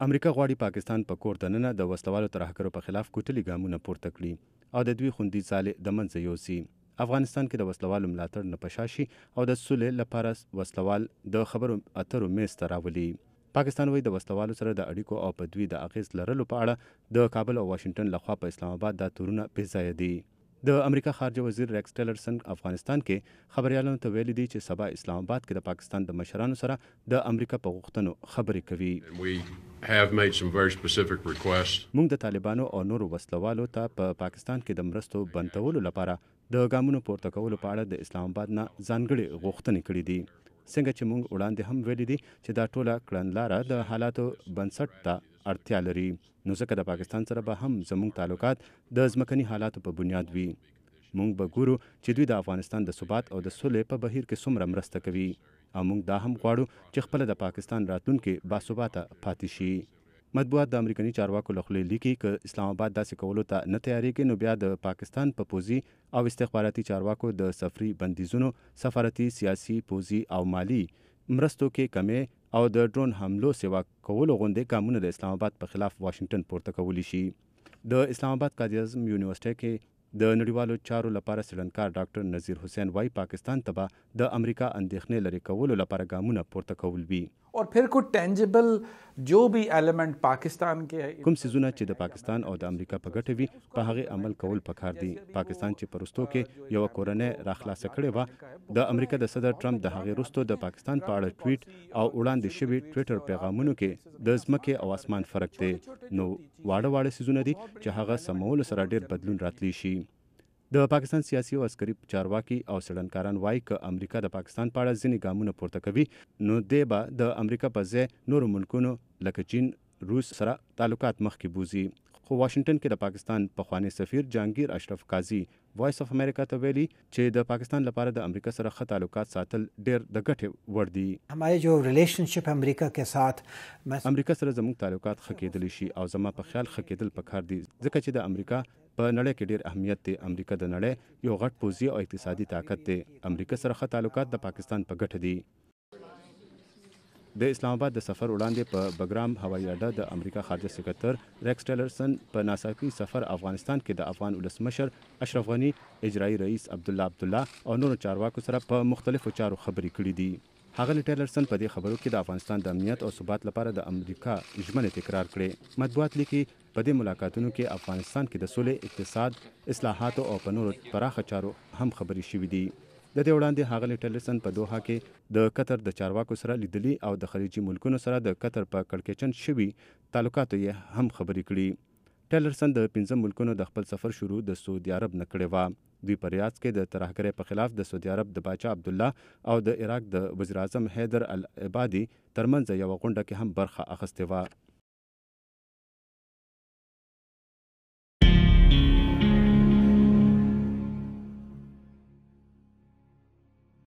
امریکا غواړي پاکستان په کور دننه د وسلوالو ترهګرو په خلاف کوټلي ګامونه پورته کړي او د دوی خوندي ځالې د منځه یوسي. افغانستان کې د وسلوالو ملاتړ نه پشاشي او د سولې لپاره وسلوال د خبرو اترو میز ته راولي. پاکستان وایي د وسلوالو سره د اړیکو او په دوی د اغیز لرلو په اړه د کابل او واشنگټن لخوا په اسلام آباد دا تورونه بې ځایه دي. د امریکا خارجه وزیر رېکس ټیلرسن افغانستان کې خبریالانو ته ویلي دي چې سبا اسلام آباد کې د پاکستان د مشرانو سره د امریکا په غوښتنو خبرې کوي. موږ د طالبانو او نورو وسلوالو ته په پاکستان کې د مرستو بندولو لپاره د ګامونو پورته کولو په اړه د اسلام آباد نه ځانګړې غوښتنې کړې دي. څنګه چې موږ وړاندې هم ویلي دي چې دا ټوله کړنلاره د حالاتو بنسټ ته اړتیا لري، نو ځکه د پاکستان سره به هم زموږ تعلقات د ځمکني حالاتو په بنیاد وي. موږ به ګورو چې دوی د افغانستان د ثبات او د سولې په بهیر کې څومره مرسته کوي او موږ دا هم غواړو چې خپله د پاکستان راتلونکي باثباته پاتې شي. مطبوعات د امریکایي چارواکو له خولې لیکي که اسلام آباد داسې کولو ته نه تیاریږي نو بیا د پاکستان په پوځي او استخباراتي چارواکو د سفري بندیزونو، سفارتي، سیاسي، پوځي او مالی مرستو کې کمې او د ډرون حملو سیوا کولو غوندې ګامونه د اسلام آباد په خلاف واشنگټن پورته کولی شي. د اسلام آباد قائد اعظم یونیورسيټي کې د نړیوالو چارو لپاره څېړنکار ډاکټر نذیر حسین وایي پاکستان ته به د امریکا اندېښنې لرې کولو لپاره ګامونه پورته کول وي. और फिर कुछ टेंजिबल जो भी एलिमेंट पाकिस्तान के کوم سيزونه چې د پاکستان او د امریکا په ګټه وي په هغه عمل کول پکار دي. پاکستان چې پرستو کې یو کورنۍ راخلاصه کړې و، د امریکا د صدر ټرمپ د هغه رستو د پاکستان په اړه ټویټ او وړاندې شوی ټویټر پیغامونو کې د ځمکې او اسمان فرق دی. نو واړه سيزونه دي چې هغه سمول سره ډیر بدلون راتلی شي. د پاکستان سیاسي او عسکري چارواکي او څېړنکاران وایي که امریکا د پاکستان په اړه ځینې ګامونه پورته کوي نو دی به د امریکا په ځای نورو ملکونو لکه چین، روس سره تعلقات مخکې بوزي. خو واشنگټن کې د پاکستان پخوانی سفیر جهانگیر اشرف قاضي وایس اف امریکا ته ویلي چې د پاکستان لپاره د امریکا سره ښه تعلقات ساتل ډیر د ګټې وړ دي. हमारे जो रिलेशनशिप امریکا के साथ امریکا سره زموږ تعلقات ښه کېدلی شي او زما په خیال ښه کېدل پکار دي ځکه چې د امریکا په نړۍ کې ډیر اهمیت دی. امریکا د نړۍ یو غټ پوځي او اقتصادي طاقت دی. امریکا سره ښه تعلقات د پاکستان په ګټه دي. د اسلام آباد د سفر وړاندې په بګرام هوایي اډه د امریکا خارجه سکرتر رېکس ټیلرسن په ناڅاپي سفر افغانستان کې د افغان ولسمشر اشرف غني، اجرایي رئیس عبدالله او نورو چارواکو سره په مختلفو چارو خبرې کړې دي. ښاغلي ټیلرسن په دې خبرو کې د افغانستان د امنیت او ثبات لپاره د امریکا ژمنې تکرار کړې. مطبوعات لیکي په دې ملاقاتونو کې افغانستان کې د سولې، اقتصاد، اصلاحاتو او په نورو پراخه چارو هم خبرې شوې دي. د دې وړاندې ښاغلي ټیلرسن په دوحه کې د قطر د چارواکو سره لیدلي او د خلیجي ملکونو سره د قطر په کړکېچن شوي تعلقاتو یې هم خبرې کړي. ټیلرسن د 15 ملکونو د خپل سفر شروع د سعودي عرب نه کړې وه. دوی په ریاض کې د ترهګرۍ په خلاف د سعودي عرب د باچا عبدالله او د عراق د وزیر اعظم حیدر العبادي ترمنځ یوه غونډه کې هم برخه اخیستې وه.